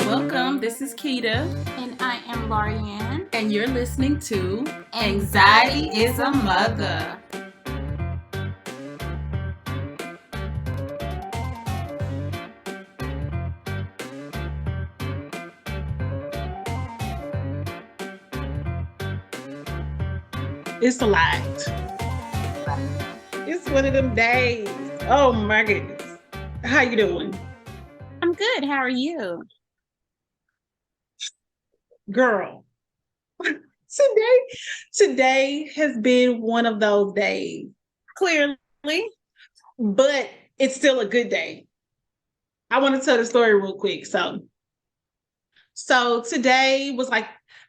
Welcome, this is Keita. And I am Lorianne. And you're listening to Anxiety is a Mother. It's a lot. It's one of them days. Oh my goodness. How you doing? I'm good. How are you? Girl, today has been one of those days, clearly, but it's still a good day. I want to tell the story real quick. So today was like,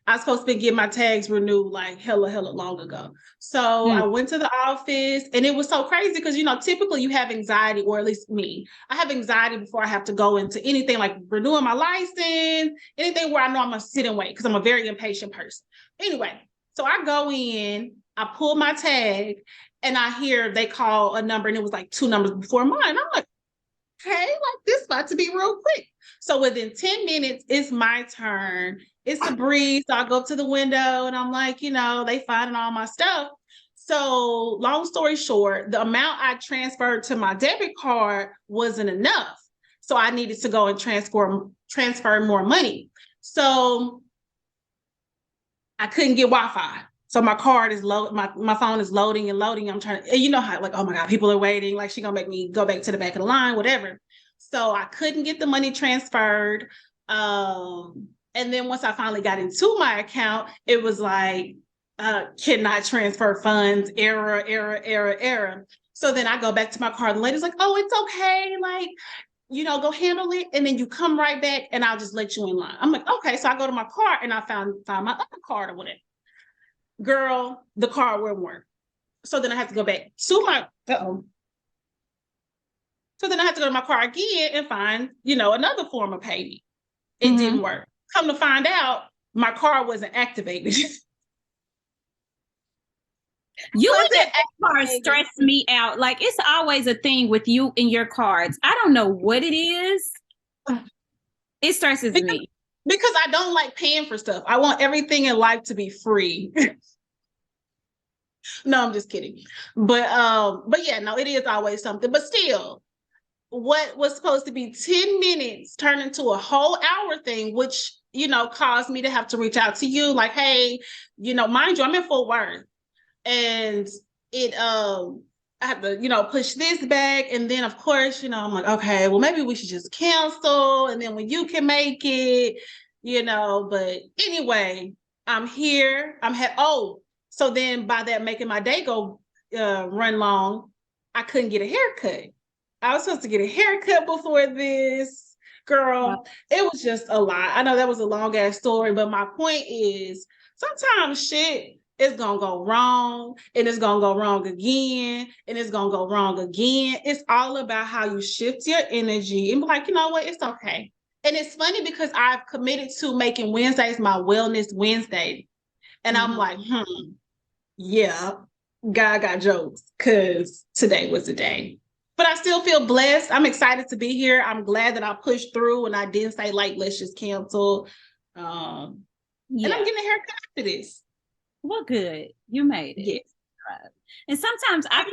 I was supposed to be getting my tags renewed like hella long ago. So I went to the office and it was so crazy because, typically you have anxiety, or at least me. I have anxiety before I have to go into anything like renewing my license, anything where I know I'm going to sit and wait because I'm a very impatient person. Anyway, so I go in, I pull my tag, and I hear they call a number and it was like 2 numbers before mine. I'm like, okay, like this about to be real quick. So within 10 minutes, it's my turn. It's a breeze. So I go up to the window and I'm like, they finding all my stuff. So long story short, the amount I transferred to my debit card wasn't enough. So I needed to go and transfer more money. So I couldn't get Wi-Fi. So my card is low, my phone is loading and loading. I'm trying to, and you know how, like, oh my God, people are waiting. Like, she gonna make me go back to the back of the line, whatever. So I couldn't get the money transferred. And then once I finally got into my account, it was like, cannot transfer funds, error. So then I go back to my card. The lady's like, oh, it's okay. Like, go handle it. And then you come right back and I'll just let you in line. I'm like, okay. So I go to my card and I found my other card or whatever. Girl, the card wouldn't work. So then I had to go back to my, So then I had to go to my car again and find, another form of payment. It didn't work. Come to find out, my card wasn't activated. You and that card stress me out. Like, it's always a thing with you and your cards. I don't know what it is. It stresses me. Because I don't like paying for stuff. I want everything in life to be free. No, I'm just kidding. But yeah, no, it is always something. But still, what was supposed to be 10 minutes turned into a whole hour thing, which, caused me to have to reach out to you. Like, hey, mind you, I'm in Fort Worth. And it I have to, push this back. And then of course, I'm like, okay, well, maybe we should just cancel. And then when you can make it, but anyway, I'm here. So then by that making my day go run long, I couldn't get a haircut. I was supposed to get a haircut before this. Girl, It was just a lot. I know that was a long ass story, but my point is sometimes shit is gonna go wrong, and it's gonna go wrong again, and it's gonna go wrong again. It's all about how you shift your energy and be like, you know what, it's okay. And it's funny because I've committed to making Wednesdays my Wellness Wednesday. And I'm like, yeah, God got jokes, because today was the day. But I still feel blessed. I'm excited to be here. I'm glad that I pushed through and I didn't say, like, let's just cancel. And I'm getting a haircut after this. Well, good. You made it. Yes. Right. And sometimes I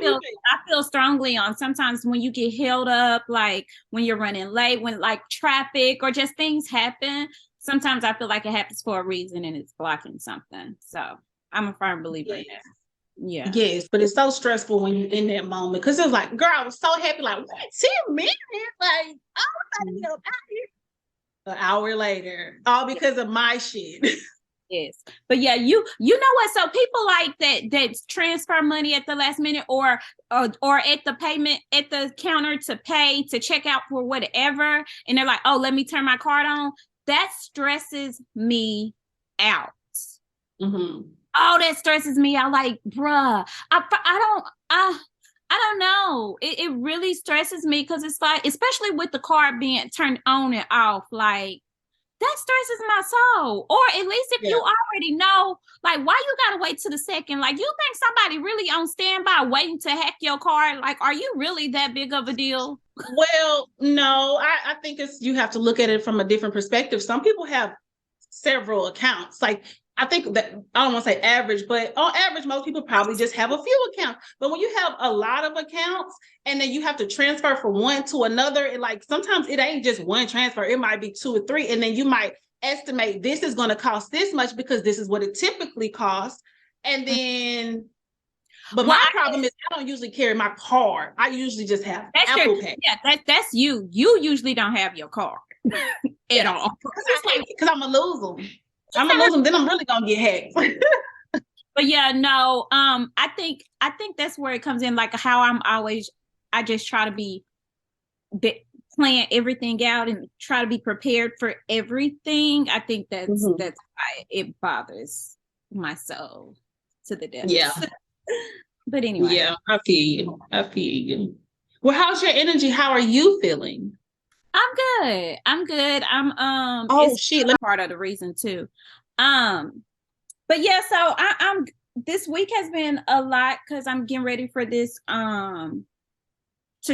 feel strongly on sometimes when you get held up, like when you're running late, when like traffic or just things happen. Sometimes I feel like it happens for a reason and it's blocking something. So I'm a firm believer in that. Yeah. Yes, but it's so stressful when you're in that moment, because it was like, girl, I was so happy, like, what, 10 minutes? Like, I'm going to get up out here. An hour later, all because of my shit. Yes. But yeah, you know what? So people like that transfer money at the last minute or at the payment at the counter to pay, to check out for whatever. And they're like, oh, let me turn my card on. That stresses me out. Oh, that stresses me out. Like, bruh, I don't know. It really stresses me because it's like, especially with the card being turned on and off, like, that stresses my soul. Or at least if you already know, like, why you gotta wait to the second? Like, you think somebody really on standby waiting to hack your card? Like, are you really that big of a deal? Well, no, I think you have to look at it from a different perspective. Some people have several accounts. Like, I think that I don't want to say average, but on average, most people probably just have a few accounts. But when you have a lot of accounts and then you have to transfer from one to another, and like sometimes it ain't just one transfer, it might be 2 or 3, and then you might estimate this is going to cost this much because this is what it typically costs. And then, but my problem is I don't usually carry my card. I usually just have Apple Pay. Yeah, that's you. You usually don't have your card at all. Because I'm gonna lose them. I'm gonna lose them, then I'm really gonna get hacked. But yeah, no, I think that's where it comes in, like how I just try to be plan everything out and try to be prepared for everything. I think that's why it bothers my soul to the depths. Yeah. But anyway. Yeah, I feel you. Well, how's your energy? How are you feeling? I'm good. I'm oh shit, part of the reason too. But yeah, so I'm this week has been a lot because I'm getting ready for this to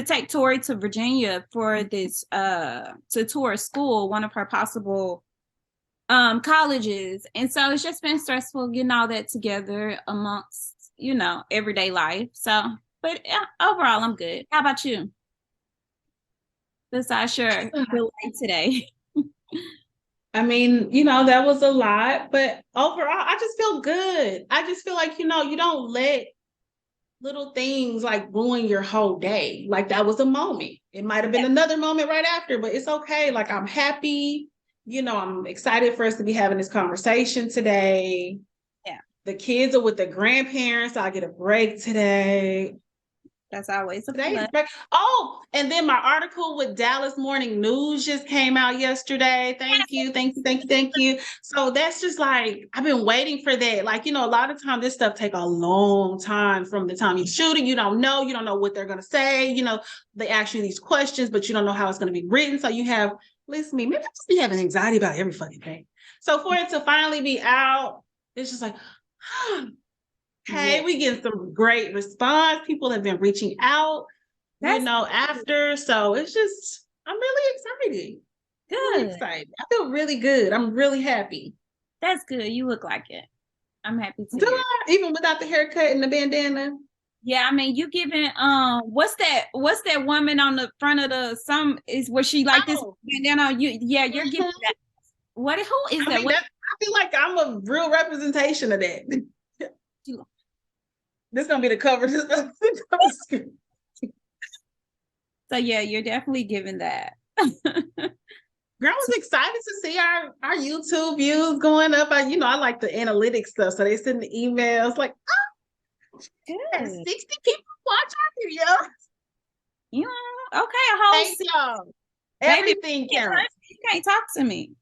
take Tori to Virginia for this to tour school, one of her possible colleges. And so it's just been stressful getting all that together amongst, everyday life. So, but yeah, overall I'm good. How about you? Besides your delay today. I mean, that was a lot, but overall, I just feel good. I just feel like, you don't let little things like ruin your whole day. Like that was a moment. It might have been another moment right after, but it's okay. Like I'm happy. I'm excited for us to be having this conversation today. Yeah. The kids are with their grandparents. I get a break today. That's always a plus. Oh, and then my article with Dallas Morning News just came out yesterday. Thank you. So that's just like, I've been waiting for that. Like, a lot of times this stuff take a long time from the time you shoot it. You don't know what they're going to say. They ask you these questions, but you don't know how it's going to be written. So you have, listen to me, maybe I just be having anxiety about every fucking thing. So for it to finally be out, it's just like, hey, we getting some great response. People have been reaching out, after. So it's just, I'm really excited. Good. Really excited. I feel really good. I'm really happy. That's good. You look like it. I'm happy to. Do I? Even without the haircut and the bandana? Yeah, I mean, you giving what's that woman on the front of where she like this bandana? You're giving that. Who is that? I feel like I'm a real representation of that. This is gonna be the cover. So yeah, you're definitely giving that. Girl, I was excited to see our YouTube views going up. I like the analytics stuff. So they send the emails like, good. 60 people watch our videos. Yeah, okay, a whole thank y'all. Everything counts. You can't talk to me.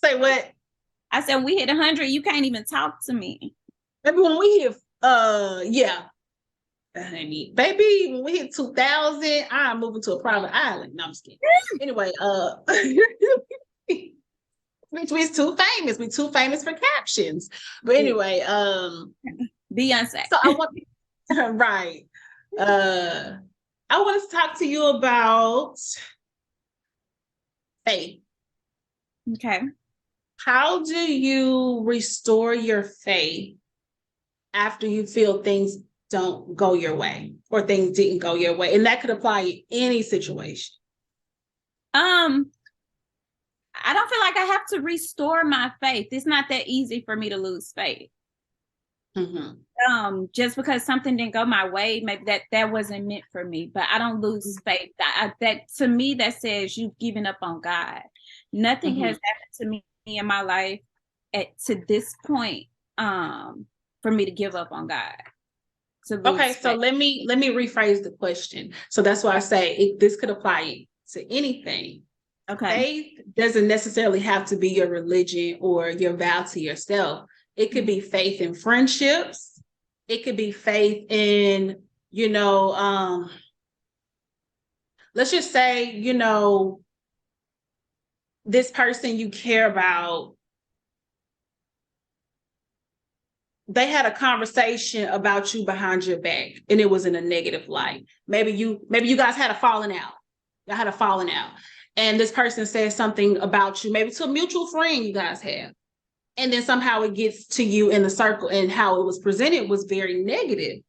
Say what? I said we hit 100. You can't even talk to me. Maybe when we hit baby, when we hit 2,000, I'm moving to a private island. No, I'm just kidding. Anyway, which we're too famous. We're too famous for captions. But anyway, Beyonce. So I want right. I want to talk to you about faith. Okay. How do you restore your faith after you feel things don't go your way or things didn't go your way? And that could apply in any situation. I don't feel like I have to restore my faith. It's not that easy for me to lose faith. Mm-hmm. Just because something didn't go my way, maybe that wasn't meant for me, but I don't lose faith. That to me, that says you've given up on God. Nothing has happened to me in my life to this point for me to give up on God. Okay, so let me rephrase the question. So that's why I say this could apply to anything. Okay. Faith doesn't necessarily have to be your religion or your vow to yourself. It could be faith in friendships. It could be faith in, let's just say, this person you care about, they had a conversation about you behind your back and it was in a negative light. Maybe you guys had a falling out. Y'all had a falling out. And this person says something about you, maybe to a mutual friend you guys have. And then somehow it gets to you in the circle, and how it was presented was very negative.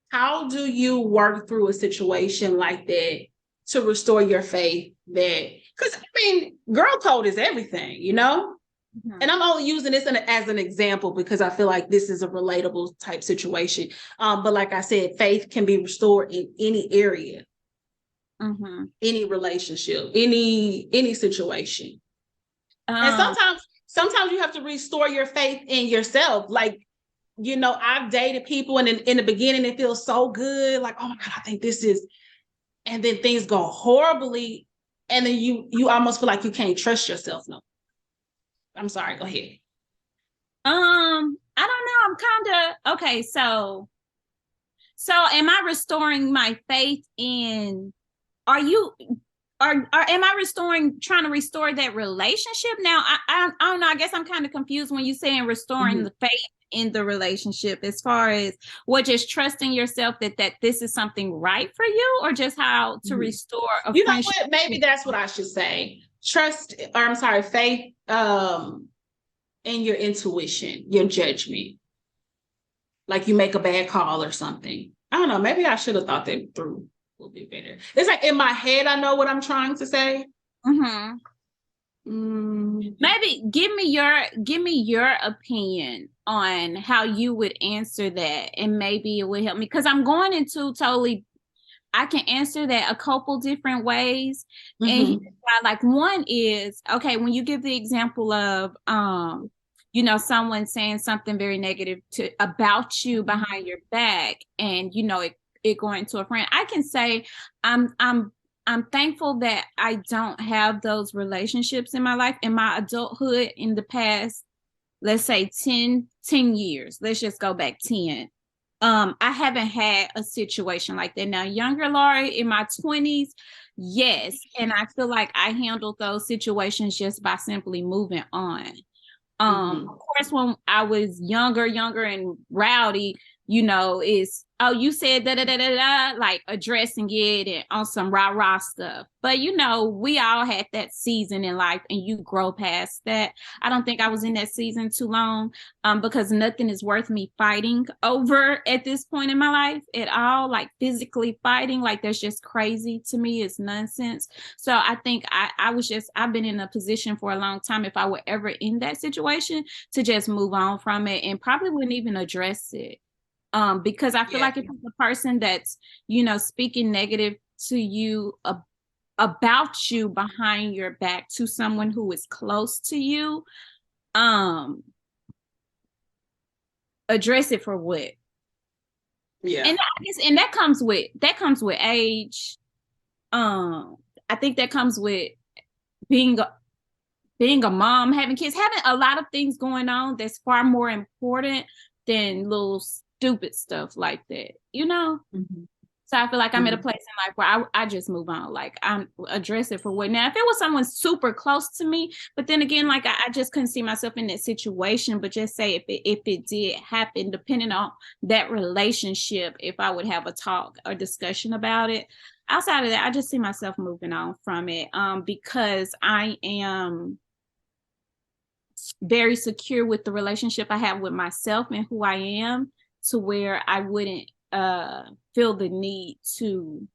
How do you work through a situation like that to restore your faith? That, because I mean, girl code is everything, you know? Mm-hmm. And I'm only using this as an example because I feel like this is a relatable type situation. But like I said, faith can be restored in any area, any relationship, any situation. And sometimes you have to restore your faith in yourself. Like, you know, I've dated people and in the beginning, it feels so good. Like, oh my God, I think this is, and then things go horribly. And then you almost feel like you can't trust yourself. No, I'm sorry. Go ahead. I don't know. I'm kind of, okay. So am I restoring my faith in, am I trying to restore that relationship? Now, I don't know. I guess I'm kind of confused when you're saying restoring the faith in the relationship, as far as what, just trusting yourself that this is something right for you, or just how to restore a you friendship. Know what? Maybe that's what I should say. Faith in your intuition, your judgment. Like you make a bad call or something. I don't know. Maybe I should have thought that through a little bit better. It's like in my head, I know what I'm trying to say. Maybe give me your opinion on how you would answer that, and maybe it would help me, because I'm going into I can answer that a couple different ways. And like, one is, okay, when you give the example of you know, someone saying something very negative about you behind your back, and you know it going to a friend, I can say I'm thankful that I don't have those relationships in my life, in my adulthood, in the past, let's say 10 years. Let's just go back 10. I haven't had a situation like that. Now, younger Lori, in my 20s, yes. And I feel like I handled those situations just by simply moving on. Of course, when I was younger and rowdy, you know, is, oh, you said da, like addressing it and on some rah stuff. But, you know, we all had that season in life, and you grow past that. I don't think I was in that season too long, because nothing is worth me fighting over at this point in my life at all. Like physically fighting, like that's just crazy to me. It's nonsense. So I think I've been in a position for a long time, if I were ever in that situation, to just move on from it and probably wouldn't even address it. Because I feel like if it's a person that's, you know, speaking negative to you about you behind your back to someone who is close to you, address it for what? Yeah. And that comes with age. I think that comes with being a mom, having kids, having a lot of things going on that's far more important than little stupid stuff like that, you know? So I feel like I'm at a place in life where I just move on. Like, I'm address it for what. Now, if it was someone super close to me, but then again, like I just couldn't see myself in that situation, but just say if it did happen, depending on that relationship, if I would have a talk or discussion about it. Outside of that, I just see myself moving on from it, because I am very secure with the relationship I have with myself and who I am, to where I wouldn't feel the need to,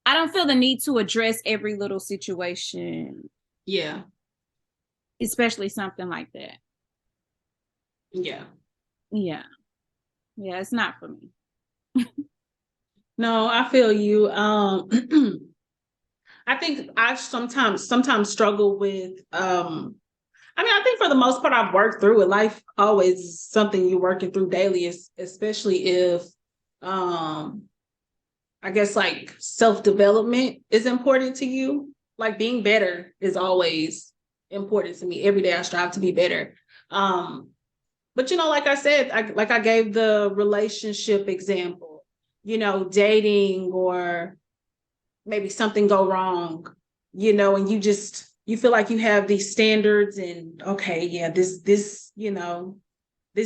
I don't feel the need to address every little situation. Yeah. Especially something like that. Yeah. Yeah. Yeah, it's not for me. No, I feel you. I think I sometimes struggle with I think for the most part, I've worked through it. Life always is something you're working through daily, especially if, I guess, like self-development is important to you. Like being better is always important to me. Every day I strive to be better. But, you know, like I said, I gave the relationship example, you know, dating or maybe something go wrong, you know, and you you feel like you have these standards and okay, yeah, this, this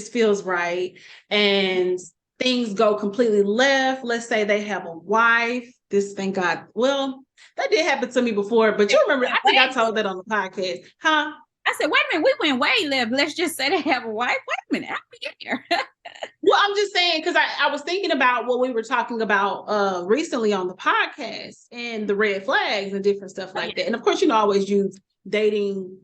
feels right. And things go completely left. Let's say they have a wife. This, thank God. Well, that did happen to me before, but you remember, I think I told that on the podcast. Huh? I said, wait a minute, we went way left. Let's just say they have a wife. Wait a minute, how we get here? Well, I'm just saying, because I was thinking about what we were talking about recently on the podcast and the red flags and different stuff like that. And of course, I always use dating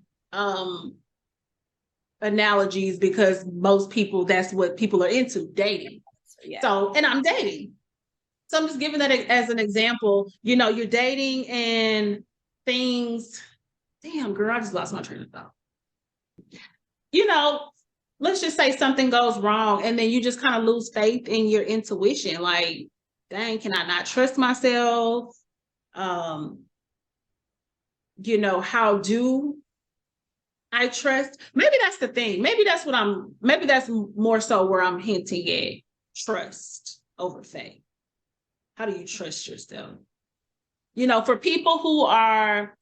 analogies because most people, that's what people are into, dating. Yeah. So, and I'm dating. So I'm just giving that as an example. You're dating and things, damn girl, I just lost my train of thought. Let's just say something goes wrong and then you just kind of lose faith in your intuition. Like, dang, can I not trust myself? How do I trust? Maybe that's the thing. Maybe that's more so where I'm hinting at trust over faith. How do you trust yourself? For people who are,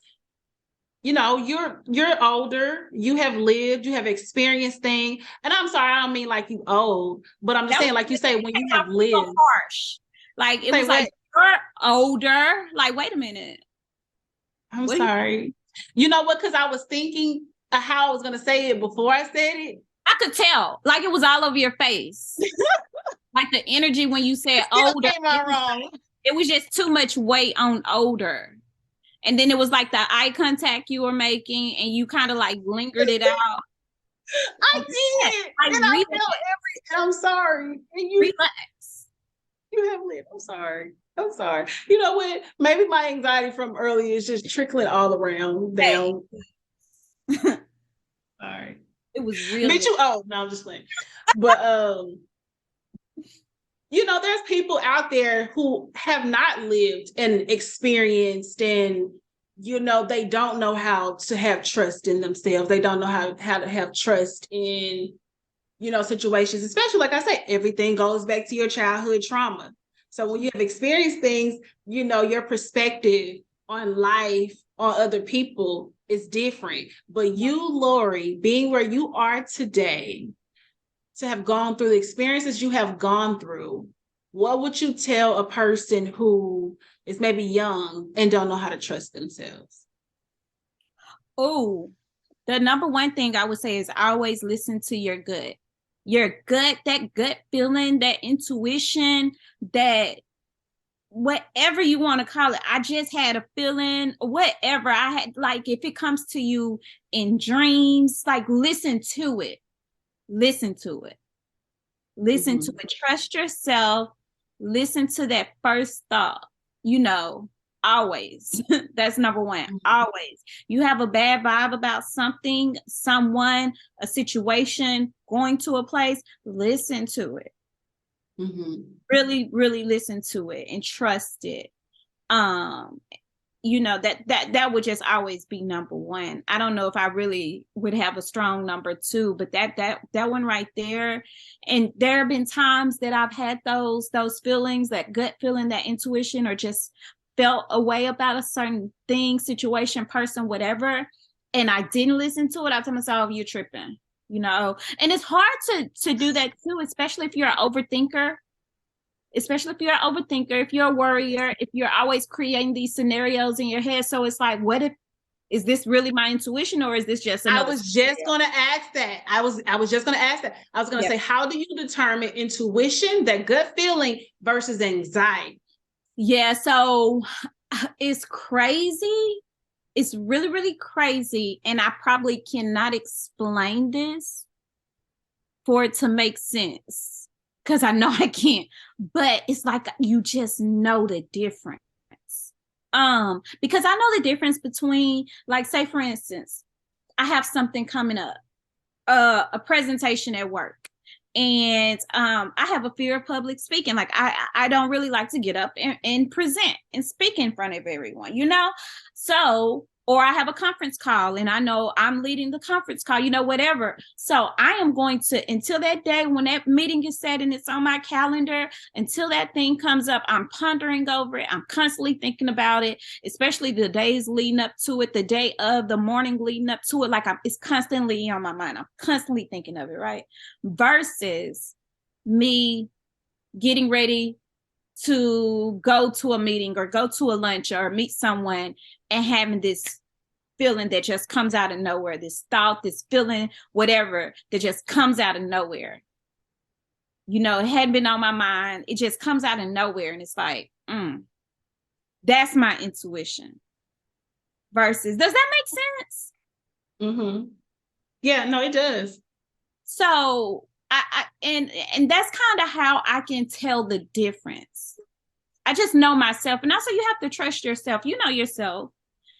you're older, you have lived, you have experienced things. And I'm sorry, I don't mean like you old, but I'm just saying, like you say, when you have lived. So harsh. Like it was like you're older. Like, wait a minute. I'm sorry. You know what? Because I was thinking how I was gonna say it before I said it. I could tell. Like it was all over your face. Like the energy when you said older. It was just too much weight on older. And then it was like the eye contact you were making and you kind of like lingered it out. I did. I'm sorry. And you relax. You have lived. I'm sorry. You know what? Maybe my anxiety from earlier is just trickling all around down. Sorry. It was really. Bitch, no, I'm just playing. But there's people out there who have not lived and experienced and, they don't know how to have trust in themselves. They don't know how to have trust in, situations, especially like I said, everything goes back to your childhood trauma. So when you have experienced things, your perspective on life, on other people is different. But you, Lori, being where you are today, to have gone through the experiences you have gone through, what would you tell a person who is maybe young and don't know how to trust themselves? Oh, the number one thing I would say is always listen to your gut. Your gut, that gut feeling, that intuition, that whatever you want to call it. I just had a feeling, whatever I had, like if it comes to you in dreams, like listen to it. Listen to it. Listen to it. Trust yourself. Listen to that first thought, always. That's number one. Always. You have a bad vibe about something, someone, a situation, going to a place, listen to it. Really, really listen to it and trust it. That would just always be number one. I don't know if I really would have a strong number two, but that one right there. And there have been times that I've had those feelings, that gut feeling, that intuition, or just felt a way about a certain thing, situation, person, whatever. And I didn't listen to it. I told myself, you're tripping, and it's hard to do that too, especially if you're an overthinker. If you're a worrier, if you're always creating these scenarios in your head. So it's like, is this really my intuition or is this just another I was just going to ask that. I was just going to ask that. I was going to say, how do you determine intuition, that gut feeling versus anxiety? Yeah, so it's crazy. It's really, really crazy. And I probably cannot explain this for it to make sense, because I know I can't, but it's like you just know the difference. Because I know the difference between, like, say for instance, I have something coming up, a presentation at work, and I have a fear of public speaking. Like I don't really like to get up and present and speak in front of everyone, So or I have a conference call and I know I'm leading the conference call, whatever. So I am going to, until that day when that meeting is set and it's on my calendar, until that thing comes up, I'm pondering over it. I'm constantly thinking about it, especially the days leading up to it, the day of, the morning leading up to it. Like it's constantly on my mind. I'm constantly thinking of it, right? Versus me getting ready to go to a meeting or go to a lunch or meet someone and having this feeling that just comes out of nowhere, this thought, this feeling, whatever, that just comes out of nowhere. It hadn't been on my mind. It just comes out of nowhere. And it's like, that's my intuition. Versus, does that make sense? Mm-hmm. Yeah, no, it does. So and that's kind of how I can tell the difference. I just know myself. And also you have to trust yourself. You know yourself.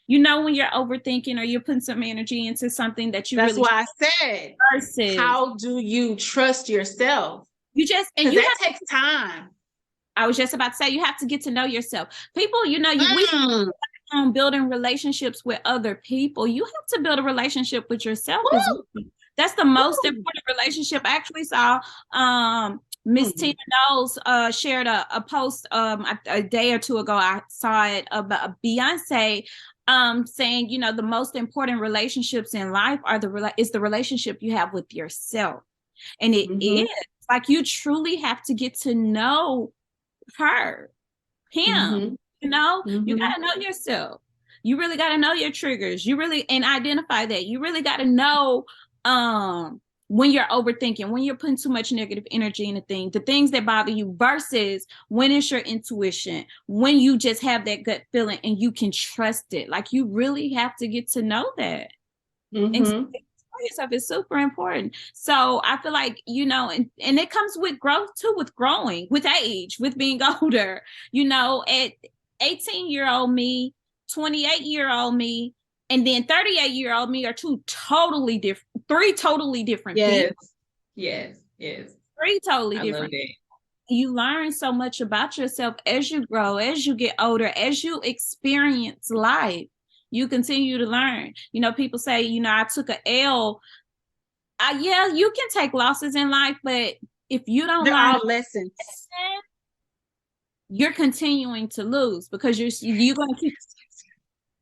When you're overthinking or you're putting some energy into something that you That's really. That's why I said, versus, how do you trust yourself? That takes time. I was just about to say, you have to get to know yourself. People, we on building relationships with other people. You have to build a relationship with yourself as well. That's the most important relationship. I actually saw Miss Tina Knowles shared a post a day or two ago. I saw it about Beyonce saying, the most important relationships in life is the relationship you have with yourself. And it is like you truly have to get to know him. You got to know yourself. You really got to know your triggers. And identify that. You really got to know when you're overthinking, when you're putting too much negative energy in the things that bother you, versus when it's your intuition, when you just have that gut feeling and you can trust it. Like you really have to get to know that. And yourself is super important. So I feel like, and it comes with growth too, with growing, with age, with being older, at 18-year-old me, 28-year-old me, and then 38-year-old me are three totally different people. Yes. 3 totally different. You learn so much about yourself as you grow, as you get older, as you experience life. You continue to learn. People say, I took a L. Yeah, you can take losses in life, but if you don't learn all lessons, you're continuing to lose because you're going to keep,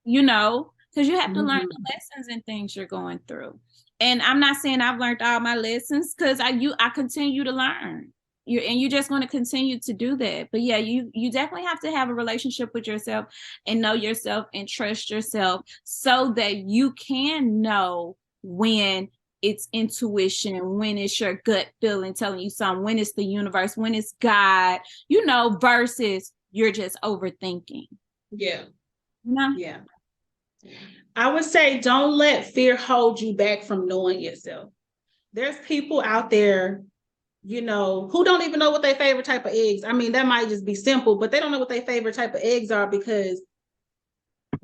because you have to learn the lessons and things you're going through. And I'm not saying I've learned all my lessons, because I continue to learn. You're just going to continue to do that. But yeah, you definitely have to have a relationship with yourself and know yourself and trust yourself so that you can know when it's intuition, when it's your gut feeling telling you something, when it's the universe, when it's God, versus you're just overthinking. Yeah. No? Yeah. I would say don't let fear hold you back from knowing yourself. There's people out there, who don't even know what their favorite type of eggs. I mean, that might just be simple, but they don't know what their favorite type of eggs are because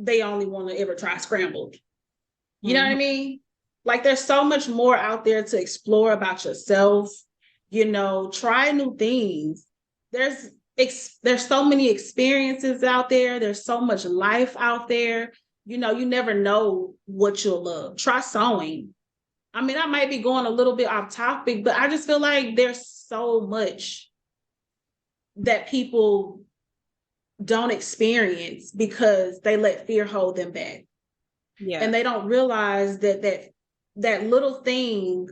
they only want to ever try scrambled. You know what I mean? Like there's so much more out there to explore about yourself, try new things. There's so many experiences out there. There's so much life out there. You never know what you'll love. Try sewing. I mean, I might be going a little bit off topic, but I just feel like there's so much that people don't experience because they let fear hold them back. Yeah. And they don't realize that little thing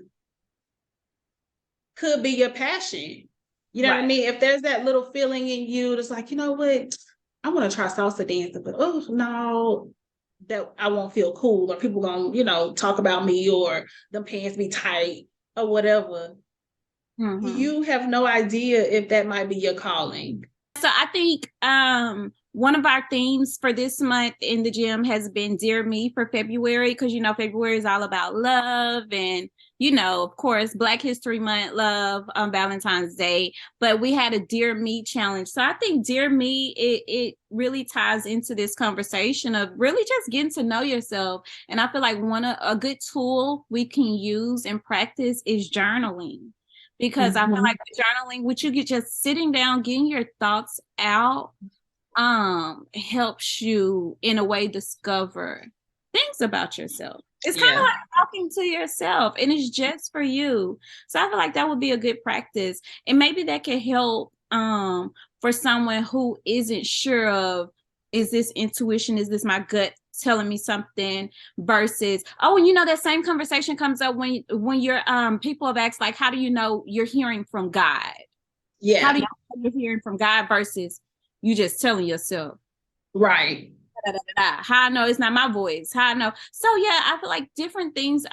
could be your passion. You know what I mean? If there's that little feeling in you that's like, you know what, I want to try salsa dancing, but oh no, that I won't feel cool, or people gonna, talk about me, or the pants be tight or whatever. You have no idea if that might be your calling. So I think one of our themes for this month in the gym has been Dear Me for February, because February is all about love and of course Black History Month, love on Valentine's Day, but we had a Dear Me challenge. So I think Dear Me, it really ties into this conversation of really just getting to know yourself. And I feel like a good tool we can use and practice is journaling. Because I feel like journaling, which you get just sitting down, getting your thoughts out, helps you in a way discover things about yourself. It's kind of Yeah. like talking to yourself, and it's just for you. So I feel like that would be a good practice, and maybe that could help for someone who isn't sure of, is this intuition, is this my gut telling me something, versus, oh, and that same conversation comes up when you're people have asked, like, how do you know you're hearing from God? Yeah. How do you know you're hearing from God versus you just telling yourself? Right. Da, da, da, da. How I know it's not my voice? How I know? So yeah, I feel like different things.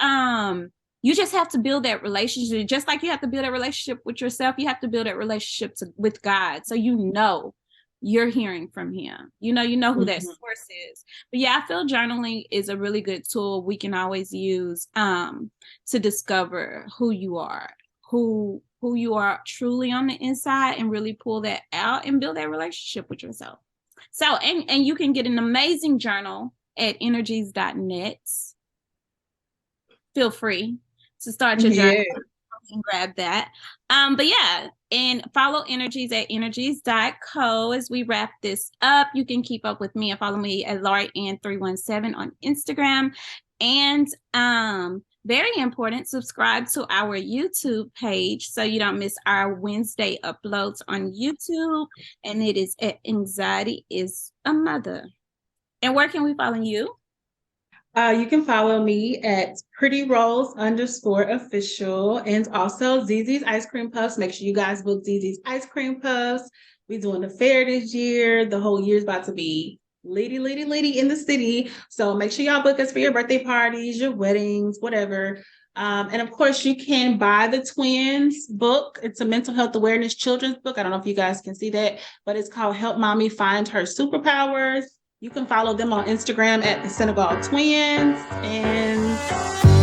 You just have to build that relationship, just like you have to build a relationship with yourself. You have to build that relationship with God, so you're hearing from Him. You know who that source is. But yeah, I feel journaling is a really good tool we can always use to discover who you are, who you are truly on the inside, and really pull that out and build that relationship with yourself. So, and you can get an amazing journal at energies.net. Feel free to start your journal and grab that. But yeah, and follow Energies at energies.co as we wrap this up. You can keep up with me and follow me at LaurieAnn317 on Instagram. And very important, subscribe to our YouTube page so you don't miss our Wednesday uploads on YouTube. And it is at Anxiety is a Mother. And where can we follow you? You can follow me at PrettyRolls_official, and also ZZ's Ice Cream Puffs. Make sure you guys book ZZ's Ice Cream Puffs. We're doing the fair this year. The whole year's about to be litty in the city. So make sure y'all book us for your birthday parties, your weddings, whatever. And of course, you can buy the Twins book. It's a mental health awareness children's book. I don't know if you guys can see that, but it's called Help Mommy Find Her Superpowers. You can follow them on Instagram at the Senegal Twins. And